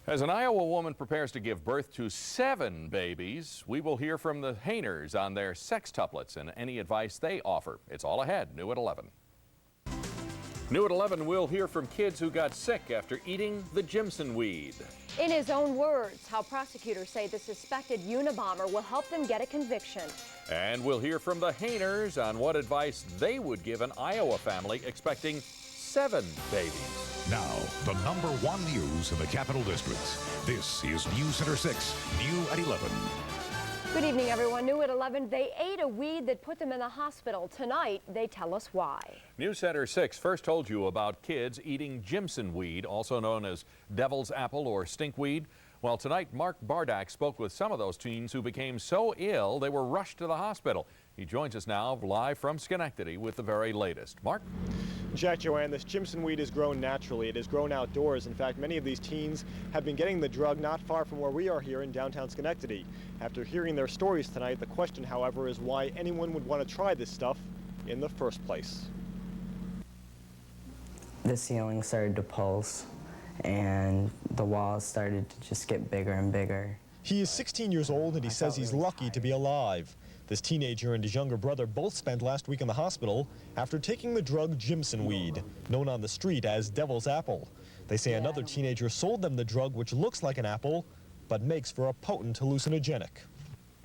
As an Iowa woman prepares to give birth to 7 babies, we will hear from the Hainers on their sextuplets and any advice they offer. It's all ahead, new at 11. New at 11, we'll hear from kids who got sick after eating the jimsonweed. In his own words, how prosecutors say the suspected Unabomber will help them get a conviction. And we'll hear from the Hainers on what advice they would give an Iowa family expecting 7 babies. Now, the #1 news in the Capital District. This is News Center 6, new at 11. Good evening, everyone. New at 11, they ate a weed that put them in the hospital. Tonight, they tell us why. News Center 6 first told you about kids eating jimsonweed, also known as devil's apple or stinkweed. Well, tonight, Mark Bardack spoke with some of those teens who became so ill they were rushed to the hospital. He joins us now live from Schenectady with the very latest. Mark? Jack, JoAnne, this jimsonweed is grown naturally. It is grown outdoors. In fact, many of these teens have been getting the drug not far from where we are here in downtown Schenectady. After hearing their stories tonight, the question, however, is why anyone would want to try this stuff in the first place. The ceiling started to pulse, and the walls started to just get bigger and bigger. He is 16 years old, and he says he's lucky to be alive. This teenager and his younger brother both spent last week in the hospital after taking the drug jimsonweed, known on the street as devil's apple. They say another teenager sold them the drug, which looks like an apple, but makes for a potent hallucinogenic.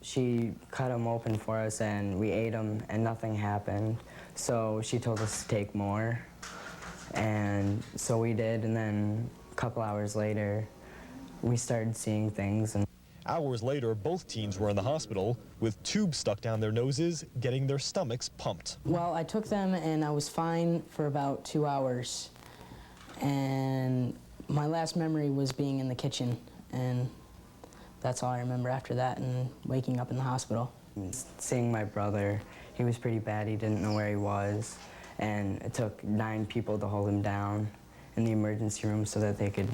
She cut them open for us, and we ate them, and nothing happened. So she told us to take more, and so we did, and then a couple hours later, we started seeing things. And hours later, both teens were in the hospital with tubes stuck down their noses, getting their stomachs pumped. Well, I took them and I was fine for about 2 hours. And my last memory was being in the kitchen, and that's all I remember after that, and waking up in the hospital. Seeing my brother, he was pretty bad. He didn't know where he was, and it took 9 people to hold him down in the emergency room so that they could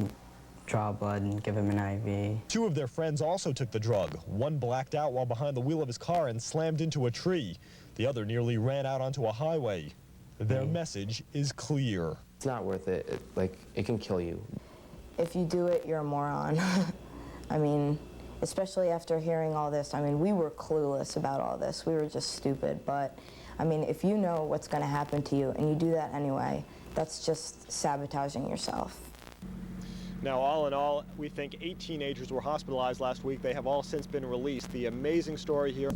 draw blood and give him an IV. 2 of their friends also took the drug. One blacked out while behind the wheel of his car and slammed into a tree. The other nearly ran out onto a highway. Their message is clear. It's not worth it. It can kill you. If you do it, you're a moron. I mean, especially after hearing all this. I mean, we were clueless about all this. We were just stupid. But, I mean, if you know what's going to happen to you and you do that anyway, that's just sabotaging yourself. Now, all in all, we think 8 teenagers were hospitalized last week. They have all since been released. The amazing story here.